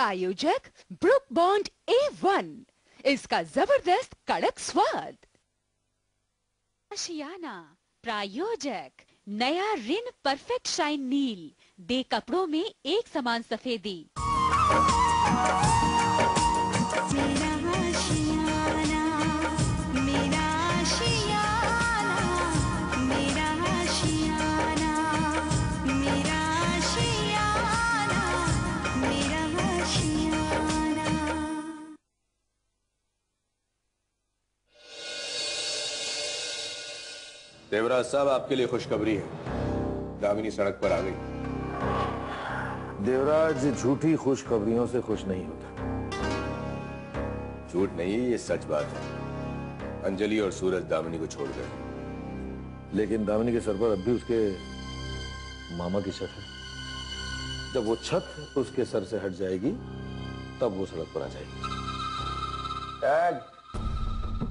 प्रायोजक book bond A1, इसका जबरदस्त कड़क स्वाद। आशियाना प्रायोजक नया रिन परफेक्ट शाइन नील, दे कपड़ों में एक समान सफेदी। देवराज साहब, आपके लिए खुशखबरी है। दामिनी सड़क पर आ गई। देवराज झूठी खुशखबरियों से खुश नहीं होता। झूठ नहीं, ये सच बात है। अंजलि और सूरज दामिनी को छोड़ गए, लेकिन दामिनी के सर पर अब भी उसके मामा की छत है। जब वो छत उसके सर से हट जाएगी तब वो सड़क पर आ जाएगी। डैड,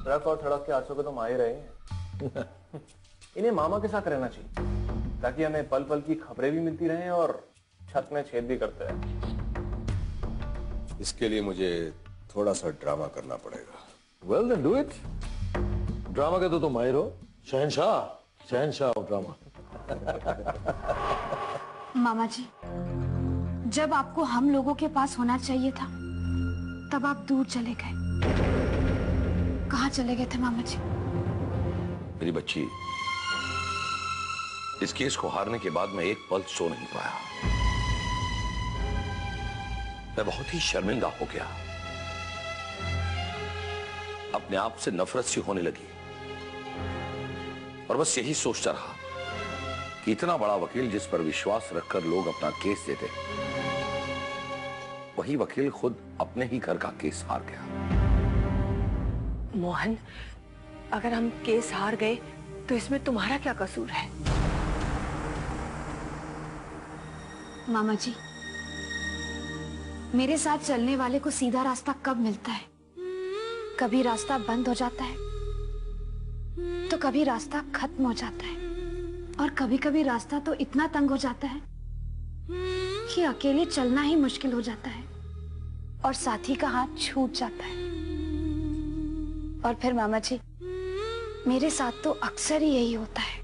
ट्रक और सड़क के हादसों पे तो माहिर रहे हैं। इन्हें मामा के साथ रहना चाहिए ताकि हमें पल पल की खबरें भी मिलती रहें और छत में छेद भी करते रहें। इसके लिए मुझे थोड़ा सा ड्रामा करना पड़ेगा। Well then do it. Drama के तो तुम माहिर हो, शहनशाह ऑफ ड्रामा। मामा जी, जब आपको हम लोगों के पास होना चाहिए था तब आप दूर चले गए। कहाँ चले गए थे मामा जी? मेरी बच्ची, इस केस को हारने के बाद मैं एक पल सो नहीं पाया। मैं बहुत ही शर्मिंदा हो गया। अपने आप से नफरत सी होने लगी और बस यही सोचता रहा कि इतना बड़ा वकील जिस पर विश्वास रखकर लोग अपना केस देते, वही वकील खुद अपने ही घर का केस हार गया। मोहन, अगर हम केस हार गए तो इसमें तुम्हारा क्या कसूर है? मामा जी, मेरे साथ चलने वाले को सीधा रास्ता कब मिलता है? कभी रास्ता बंद हो जाता है तो कभी रास्ता खत्म हो जाता है, और कभी कभी रास्ता तो इतना तंग हो जाता है कि अकेले चलना ही मुश्किल हो जाता है और साथी का हाथ छूट जाता है। और फिर मामा जी, मेरे साथ तो अक्सर ही यही होता है।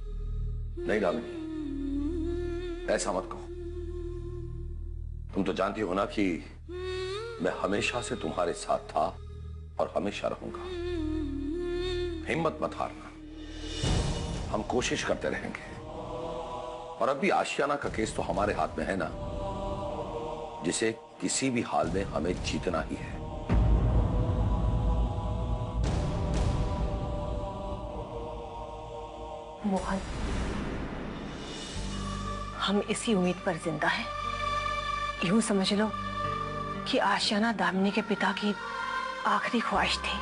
नहीं दामिनी, ऐसा मत कहो। तुम तो जानती हो ना कि मैं हमेशा से तुम्हारे साथ था और हमेशा रहूंगा। हिम्मत मत हारना, हम कोशिश करते रहेंगे। और अब भी आशियाना का केस तो हमारे हाथ में है ना, जिसे किसी भी हाल में हमें जीतना ही है। मोहन, हम इसी उम्मीद पर जिंदा हैं। यूं समझ लो कि आशियाना दामिनी के पिता की आखिरी ख्वाहिश थी।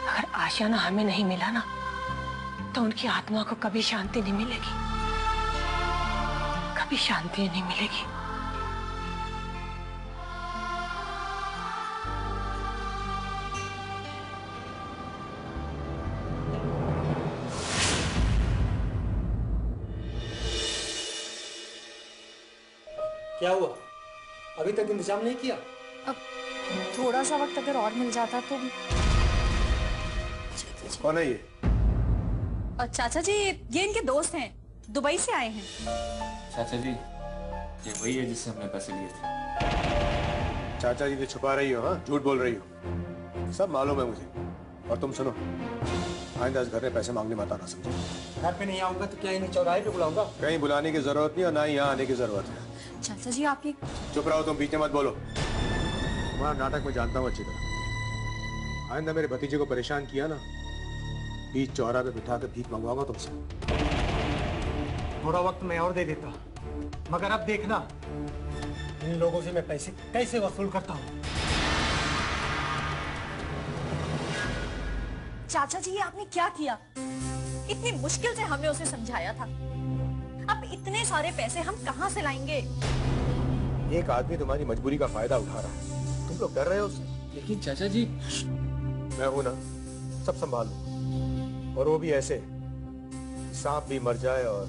अगर आशियाना हमें नहीं मिला ना, तो उनकी आत्मा को कभी शांति नहीं मिलेगी, कभी शांति नहीं मिलेगी। क्या हुआ? अभी तक इंतजाम नहीं किया? अब थोड़ा सा वक्त अगर और मिल जाता तो। कौन है ये? चाचा जी, ये इनके दोस्त हैं, दुबई से आए हैं। चाचा जी, ये वही है जिससे हमने पैसे लिए थे। चाचा जी, तो छुपा रही हो? हाँ, झूठ बोल रही हो। सब मालूम है मुझे। और तुम सुनो, आइंदा इस घर में पैसे मांगने मत आना, समझे? घर पे नहीं आऊंगा तो क्या इन्हें चौराहे पे बुलाऊंगा? कहीं बुलाने की जरूरत नहीं और ना ही यहाँ आने की जरूरत है। चाचा जी, आप ये चुप रहो, तुम बीच में मत बोलो। तुम्हारा नाटक मैं जानता हूँ अच्छी तरह। आइंदा मेरे भतीजे को परेशान किया ना, बीच चौराहे पे बिठा कर भीख मंगवाऊंगा तुमसे। थोड़ा वक्त मैं और दे देता, मगर अब देखना इन लोगों से मैं पैसे कैसे वसूल करता हूँ। चाचा जी, ये आपने क्या किया? इतनी मुश्किल से हमने उसे समझाया था। अब इतने सारे पैसे हम कहाँ से लाएंगे? एक आदमी तुम्हारी मजबूरी का फायदा उठा रहा है, तुम लोग डर रहे हो उससे। लेकिन चाचा जी, मैं हूं ना, सब संभाल लूं। और वो भी ऐसे, सांप भी मर जाए और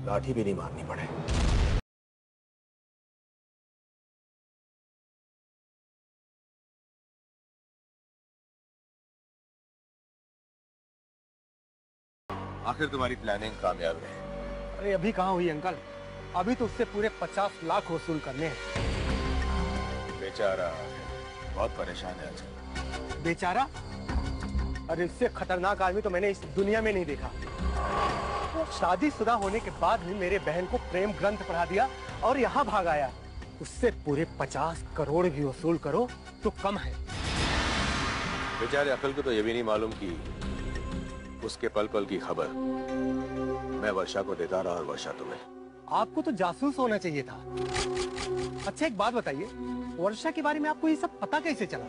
लाठी भी नहीं मारनी पड़े। आखिर तुम्हारी प्लानिंग कामयाब रही? अरे अभी कहाँ हुई अंकल, अभी तो उससे पूरे 50 लाख वसूल करने हैं। बेचारा बहुत परेशान है आजकल। बेचारा? अरे इससे खतरनाक आदमी तो मैंने इस दुनिया में नहीं देखा। शादीशुदा होने के बाद भी मेरे बहन को प्रेम ग्रंथ पढ़ा दिया और यहाँ भाग आया। उससे पूरे 50 करोड़ भी वसूल करो तो कम है। बेचारे अकल को तो ये भी नहीं मालूम कि उसके पल पल की खबर मैं वर्षा को देता रहा और वर्षा तुम्हें। आपको तो जासूस होना चाहिए था। अच्छा एक बात बताइए, वर्षा के बारे में आपको ये सब पता कैसे चला?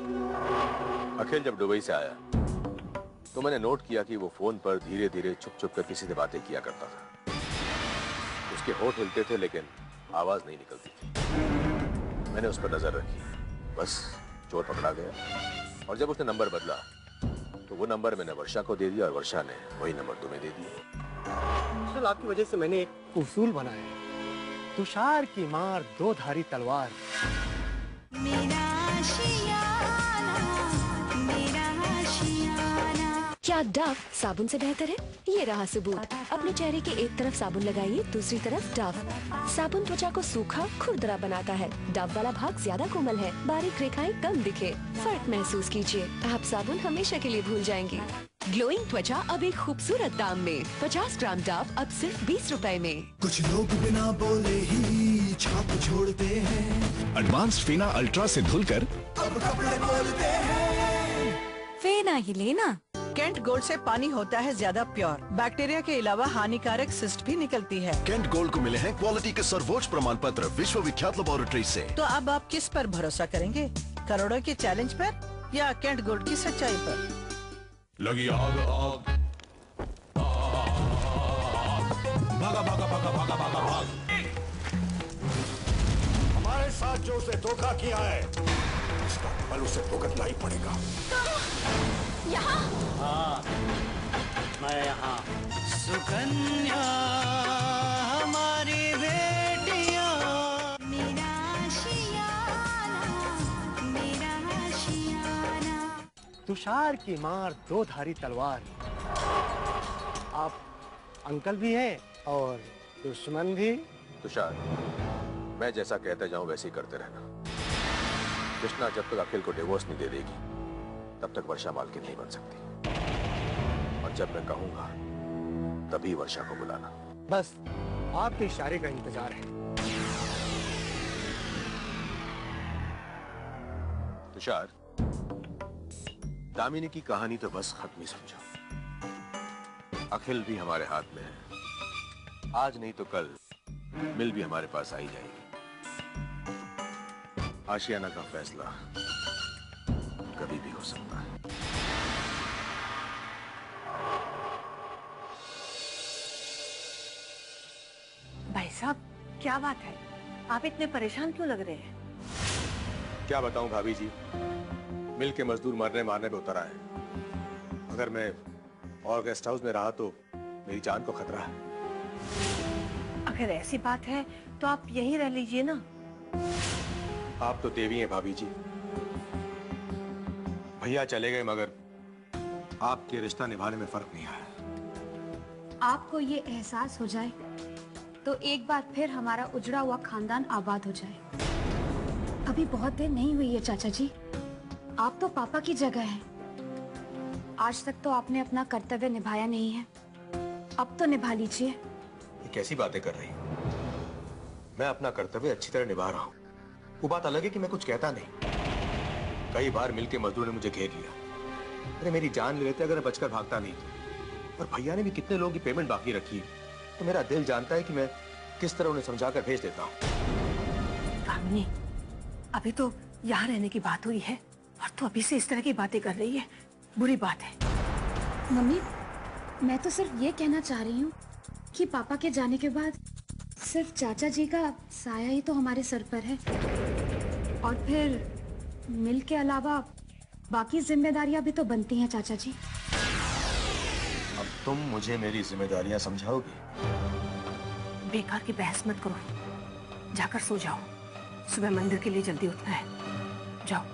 अखिल जब दुबई से आया तो मैंने नोट किया कि वो फोन पर धीरे धीरे छुप छुप कर किसी से बातें किया करता था। उसके होंठ हिलते थे लेकिन आवाज नहीं निकलती थी। मैंने उस पर नजर रखी, बस चोर पकड़ा गया। और जब उसने नंबर बदला तो वो नंबर मैंने वर्षा को दे दिया और वर्षा ने वही नंबर तुम्हें दे दिया। चल आपकी वजह से मैंने एक उसूल बनाया, तुषार की मार दो धारी तलवार। क्या डव साबुन से बेहतर है? ये रहा सबूत। अपने चेहरे के एक तरफ साबुन लगाइए, दूसरी तरफ डव। साबुन त्वचा को सूखा खुरदरा बनाता है। डव वाला भाग ज्यादा कोमल है, बारीक रेखाएं कम दिखे। फर्क महसूस कीजिए, आप साबुन हमेशा के लिए भूल जाएंगी। ग्लोइंग त्वचा अब एक खूबसूरत दाम में। 50 ग्राम डव अब सिर्फ 20 रुपए में। कुछ लोग बिना बोले ही छाप छोड़ते हैं। एडवांस फेना अल्ट्रा से धुलकर अब कपड़े बोलते हैं। फेना ही लेना। कैंट गोल्ड से पानी होता है ज्यादा प्योर। बैक्टीरिया के अलावा हानिकारक सिस्ट भी निकलती है। कैंट गोल्ड को मिले हैं क्वालिटी के सर्वोच्च प्रमाण पत्र विश्वविख्यात लेबोरेटरी से। तो अब आप किस पर भरोसा करेंगे? करोड़ों के चैलेंज पर या कैंट गोल्ड की सच्चाई पर? लगी आग आग, भागा भागा भागा भागा भागा भाग। हमारे साथ जो उसे धोखा किया है इसका फल उसे भुगतना ही पड़ेगा। यहाँ? हाँ, मैं यहाँ। सुकन्या हमारी बेटियां, मेरा शियाना। तुषार की मार दो धारी तलवार। आप अंकल भी हैं और दुश्मन भी। तुषार, मैं जैसा कहता जाऊं वैसे ही करते रहना। कृष्णा जब तक अखिल को डिवोर्स नहीं दे देगी तब तक वर्षा मालकिन नहीं बन सकती। और जब मैं कहूंगा तभी वर्षा को बुलाना। बस आपके इशारे का इंतजार है। तुषार, दामिनी की कहानी तो बस खत्म ही समझो। अखिल भी हमारे हाथ में है। आज नहीं तो कल मिल भी हमारे पास आई जाएगी। आशियाना का फैसला कभी भी हो सकता है। भाई साहब, क्या बात है? आप इतने परेशान क्यों लग रहे हैं? क्या बताऊं भाभी जी, मिल के मजदूर मरने मारने पे उतर आए। अगर मैं और गेस्ट हाउस में रहा तो मेरी जान को खतरा है। अगर ऐसी बात है तो आप यहीं रह लीजिए ना। आप तो देवी हैं भाभी जी। भैया चले गए मगर आपके रिश्ता निभाने में फर्क नहीं आया। आपको ये एहसास हो जाए तो एक बार फिर हमारा उजड़ा हुआ खानदान आबाद हो जाए। अभी बहुत देर नहीं हुई है चाचा जी, आप तो पापा की जगह हैं। आज तक तो आपने अपना कर्तव्य निभाया नहीं है, अब तो निभा लीजिए। ये कैसी बातें कर रही हूँ? मैं अपना कर्तव्य अच्छी तरह निभा रहा हूँ। वो बात अलग है कि मैं कुछ कहता नहीं। कई बार मिलके मजदूर ने मुझे घेर लिया। अरे मेरी जान ले लेते अगर मैं बचकर भागता नहीं तो। और भैया ने भी कितने लोगों की पेमेंट बाकी रखी है, तो मेरा दिल जानता है कि मैं किस तरह उन्हें समझाकर भेज देता हूँ। दामिनी, अभी तो यहाँ रहने की बात हुई है और तू अभी से इस तरह की बातें कर रही है, बुरी बात है। मम्मी, मैं तो सिर्फ ये कहना चाह रही हूँ कि पापा के जाने के बाद सिर्फ चाचा जी का साया ही तो हमारे सर पर है, और फिर मिल के अलावा बाकी जिम्मेदारियां भी तो बनती हैं चाचा जी। अब तुम मुझे मेरी जिम्मेदारियां समझाओगी? बेकार की बहस मत करो, जाकर सो जाओ। सुबह मंदिर के लिए जल्दी उठना है, जाओ।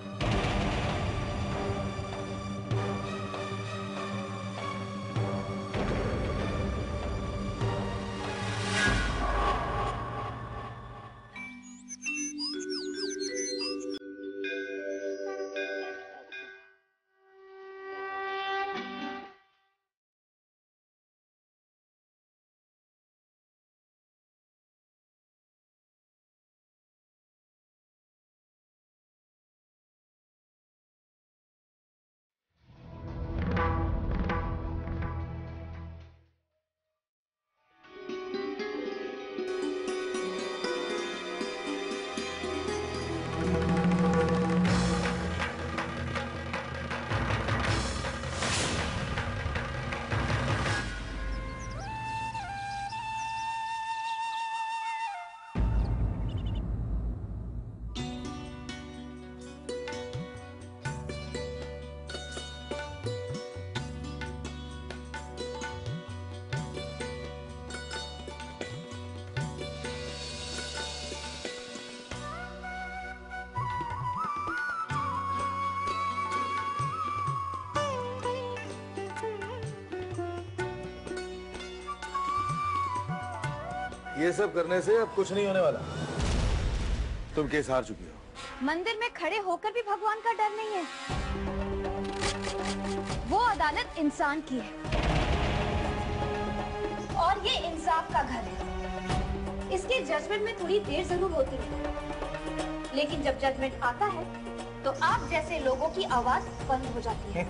ये सब करने से अब कुछ नहीं होने वाला। तुम केस हार चुकी हो। मंदिर में खड़े होकर भी भगवान का डर नहीं है। वो अदालत इंसान की है और ये इंसाफ का घर है। इसके जजमेंट में थोड़ी देर जरूर होती है, लेकिन जब जजमेंट आता है तो आप जैसे लोगों की आवाज बंद हो जाती है।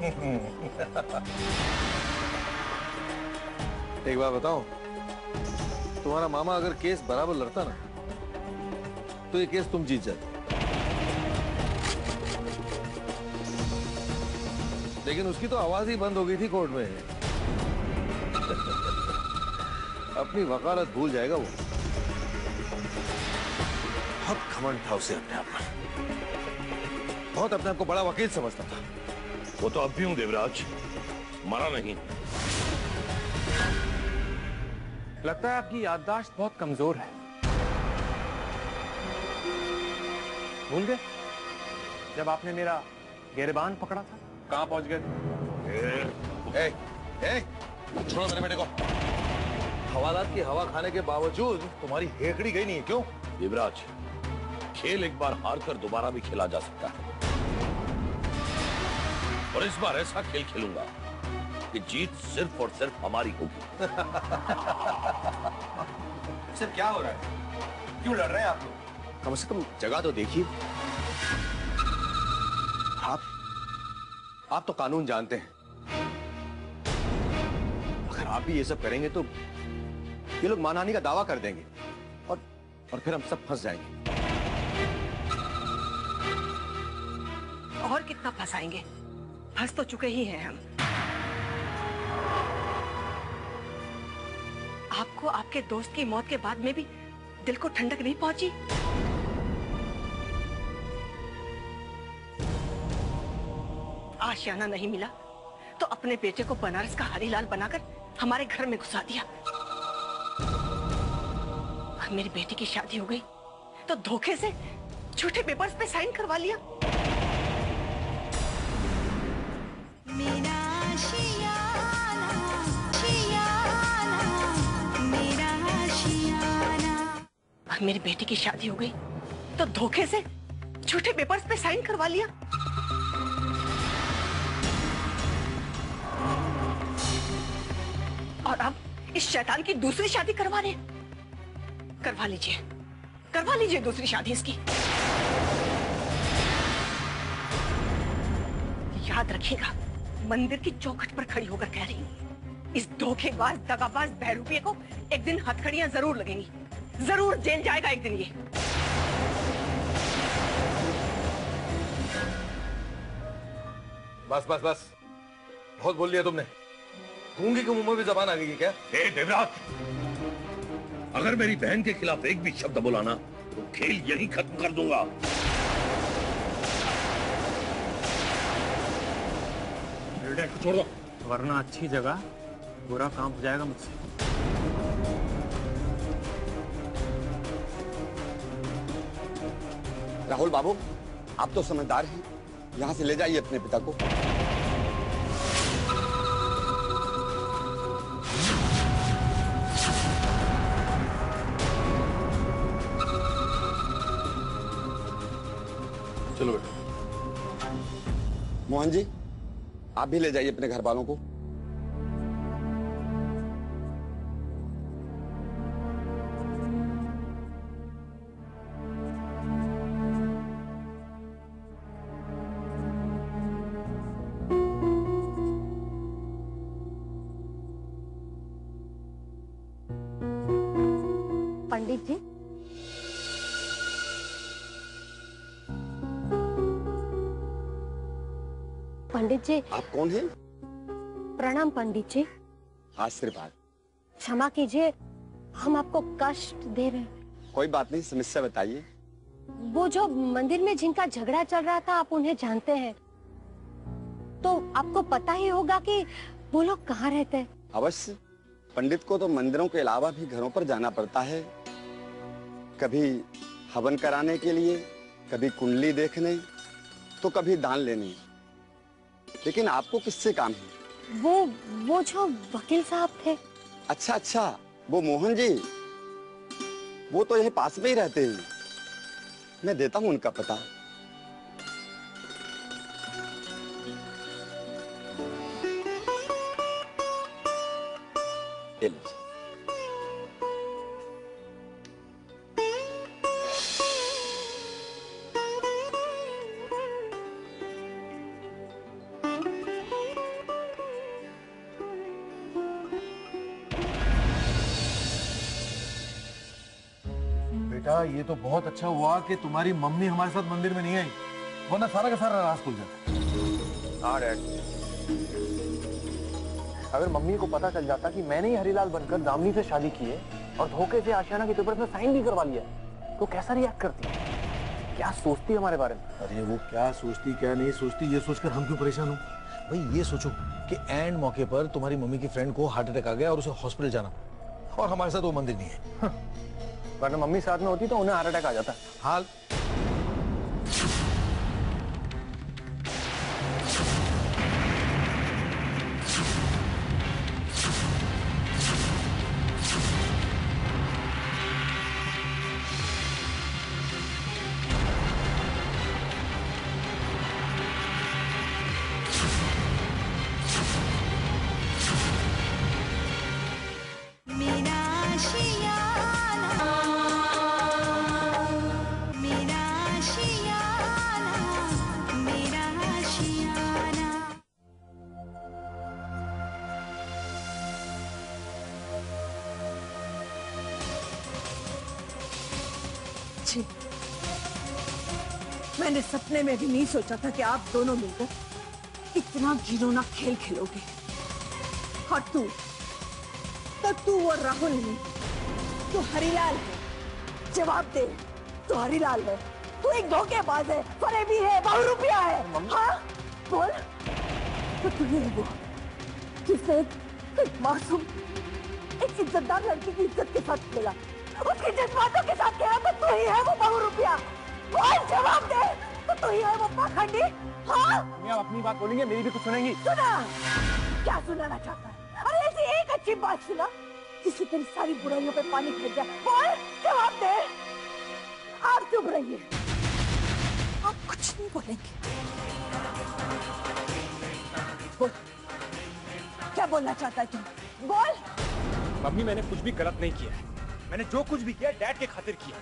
एक बात बताओ, तुम्हारा मामा अगर केस बराबर लड़ता ना तो ये केस तुम जीत जाते, लेकिन उसकी तो आवाज ही बंद हो गई थी कोर्ट में। अपनी वकालत भूल जाएगा वो। बहुत घमंड था उसे अपने आप पर, बहुत अपने आप को बड़ा वकील समझता था। वो तो अब भी हूं देवराज, मरा नहीं। लगता है आपकी याददाश्त बहुत कमजोर है। भूल गए जब आपने मेरा गिरबान पकड़ा था? कहां पहुंच गए थे? छोड़ो मेरे बेटे को। हवालात की हवा खाने के बावजूद तुम्हारी हेकड़ी गई नहीं है, क्यों? देवराज, खेल एक बार हार कर दोबारा भी खेला जा सकता है, और इस बार ऐसा खेल खेलूंगा कि जीत सिर्फ और सिर्फ हमारी होगी। सर क्या हो रहा है? क्यों लड़ रहे हैं आप लोग? कम से कम जगह तो देखिए। आप तो कानून जानते हैं। अगर आप भी ये सब करेंगे तो ये लोग मानहानि का दावा कर देंगे और फिर हम सब फंस जाएंगे। और कितना फंसाएंगे? फंस तो चुके ही हैं हम। आपको आपके दोस्त की मौत के बाद में भी दिल को ठंडक नहीं पहुंची? आशियाना नहीं मिला तो अपने बेटे को बनारस का हरीलाल बनाकर हमारे घर में घुसा दिया। और मेरी बेटी की शादी हो गई तो धोखे से झूठे पेपर्स पे साइन करवा लिया। और मेरी बेटी की शादी हो गई तो धोखे से झूठे पेपर्स पे साइन करवा लिया। और अब इस शैतान की दूसरी शादी करवा लीजिए दूसरी शादी इसकी। याद रखिएगा, मंदिर की चौखट पर खड़ी होकर कह रही हूँ, इस धोखेबाज दगाबाज बहरूपिये को एक दिन हथकड़ियां जरूर लगेंगी, जरूर जेल जाएगा एक दिन ये। बस बस बस, बहुत बोल लिया तुमने। गूंगी के मुंह में भी जबान आ गई है क्या? देवराज, अगर मेरी बहन के खिलाफ एक भी शब्द बोला ना तो खेल यहीं खत्म कर दूंगा। छोड़ दो, वरना अच्छी जगह बुरा काम हो जाएगा मुझसे। राहुल बाबू, आप तो समझदार हैं, यहाँ से ले जाइए अपने पिता को। चलो बेटा। मोहन जी, आप भी ले जाइए अपने घर वालों को। पंडित जी, पंडित जी। आप कौन हैं? प्रणाम पंडित जी। आशीर्वाद। क्षमा कीजिए, हम आपको कष्ट दे रहे हैं। कोई बात नहीं, समस्या बताइए। वो जो मंदिर में जिनका झगड़ा चल रहा था, आप उन्हें जानते हैं, तो आपको पता ही होगा कि वो लोग कहाँ रहते हैं। अवश्य, पंडित को तो मंदिरों के अलावा भी घरों पर जाना पड़ता है, कभी हवन कराने के लिए, कभी कुंडली देखने, तो कभी दान लेने। लेकिन आपको किससे काम है? वो जो वकील साहब थे। अच्छा अच्छा, वो मोहन जी। वो तो यहीं पास में ही रहते हैं, मैं देता हूँ उनका पता। ये लीजिए। बेटा ये तो बहुत अच्छा हुआ कि तुम्हारी मम्मी हमारे साथ मंदिर में नहीं आई, वरना सारा का सारा राज खुल जाता। हाँ डैड, अगर मम्मी को पता चल जाता कि मैंने ही हरीलाल बनकर दामिनी से शादी की है और धोखे से आशियाना के पेपर में साइन भी करवा लिया, तो कैसा रिएक्ट करती? क्या सोचती हमारे बारे में? अरे वो क्या सोचती क्या नहीं सोचती ये सोचकर हम क्यों परेशान हो? भाई ये सोचो कि एंड मौके पर तुम्हारी मम्मी की फ्रेंड को हार्ट अटैक आ गया और उसे हॉस्पिटल जाना, और हमारे साथ वो मंदिर नहीं है। वरना मम्मी साथ में होती तो उन्हें हार्ट अटैक आ जाता। हाल मैंने सपने में भी नहीं सोचा था कि आप दोनों मिलकर इतना घिनौना खेल खेलोगे। और तू और राहुल नहीं, तू हरीलाल है। जवाब दे, तू हरीलाल है, तू एक धोखेबाज है, फरेबी है, बहुरूपिया है। हाँ बोल, तो तू ही है वो जिसने एक मासूम, एक इज्जतदार लड़की की इज्जत के साथ खेला, उसके जज्बातों के साथ खेला। तो तू ही है वो बहुरूपिया। बोल, जवाब दे, तो तू ही है वो पाखंडी। हाँ आप अपनी बात बोलेंगे, मेरी भी कुछ सुनेंगी? सुना, क्या सुनाना चाहता है? अरे ऐसी एक अच्छी बात सुना जिससे तेरी सारी बुराइयों पे पानी फेर जाए। बोल, जवाब दे। आप चुप रहिए, आप कुछ नहीं बोलेंगे। बोल, क्या बोलना चाहता है तुम? बोल। मम्मी मैंने कुछ भी गलत नहीं किया है, मैंने जो कुछ भी किया डैड के खातिर किया।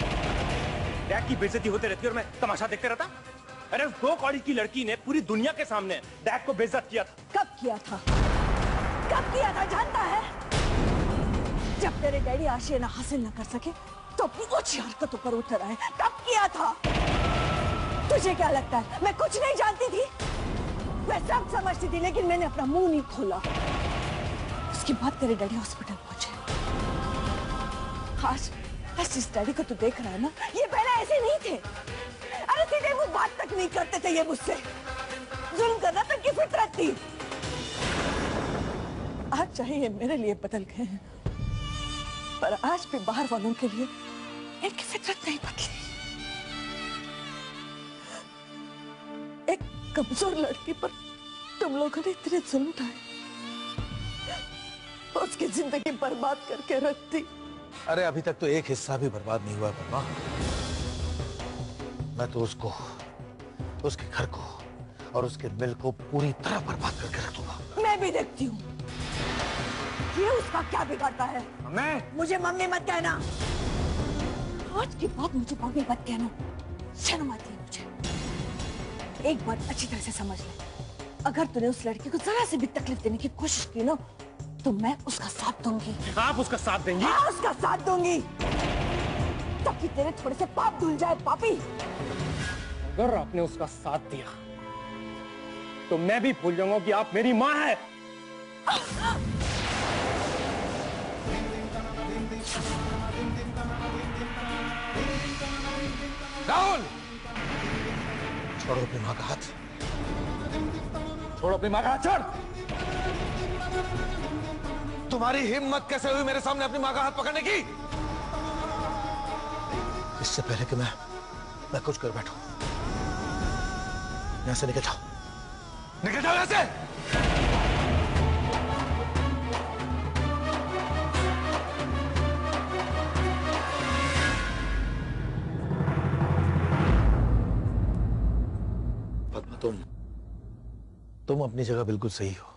डैड की बेइज्जती होते रहती है और मैं तमाशा देखते रहता। अरे उस 2 कॉलेज की लड़की ने पूरी दुनिया के सामने डैड को बेइज्जत किया था। कब किया था? कब किया था जानता है? जब तेरे डैडी आशियाना हासिल न कर सके तो अपनी ऊंची हरकतों पर उतर आए, तब किया था। तुझे क्या लगता है मैं कुछ नहीं जानती थी? मैं सब समझती थी, लेकिन मैंने अपना मुंह नहीं खोला। उसके बाद तेरे डैडी हॉस्पिटल पहुंचे। आज जिस डैडी को तू देख रहा है ना, ये पहले ऐसे नहीं थे। अरे सीधे वो बात तक नहीं करते थे ये मुझसे। जुल्म करना तो इनकी फितरत थी। आज चाहे ये मेरे लिए बदल गए हैं, पर आज भी बाहर वालों के लिए इनकी फितरत नहीं बदली। एक कमजोर लड़की पर तुम लोगों ने इतने जुल्म उठाए, उसकी जिंदगी बर्बाद करके रख दी। अरे अभी तक तो एक हिस्सा भी बर्बाद नहीं हुआ परमा। मैं तो उसको, उसके घर को और उसके मिल को पूरी तरह बर्बाद करके रख दूंगा। मैं भी देखती हूँ ये उसका क्या बिगाड़ता है। मुझे मम्मी मत कहना, आज के बाद मुझे मम्मी मत कहना। शर्म आती है मुझे। एक बात अच्छी तरह से समझ ले, अगर तूने उस लड़की को जरा से भी तकलीफ देने की कोशिश की ना, तो मैं उसका साथ दूंगी। आप उसका साथ देंगी? हाँ, उसका साथ दूंगी, ताकि तेरे थोड़े से पाप धुल जाए पापी। अगर आपने उसका साथ दिया तो मैं भी भूल जाऊंगा कि आप मेरी माँ है। राहुल, छोड़ो अपनी माँ का हाथ, छोड़ो अपनी माँ का हाथ, छोड़। तुम्हारी हिम्मत कैसे हुई मेरे सामने अपनी माँ का हाथ पकड़ने की? इससे पहले कि मैं कुछ कर बैठूं, यहां से निकल जाओ, निकल जाओ यहां से। तुम अपनी जगह बिल्कुल सही हो,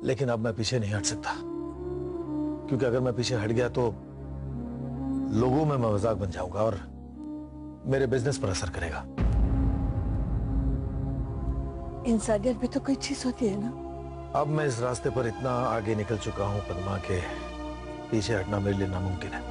लेकिन अब मैं पीछे नहीं हट सकता, क्योंकि अगर मैं पीछे हट गया तो लोगों में मैं मजाक बन जाऊंगा और मेरे बिजनेस पर असर करेगा। इंसानियत भी तो कोई चीज होती है ना। अब मैं इस रास्ते पर इतना आगे निकल चुका हूं पद्मा के पीछे हटना मेरे लिए नामुमकिन है।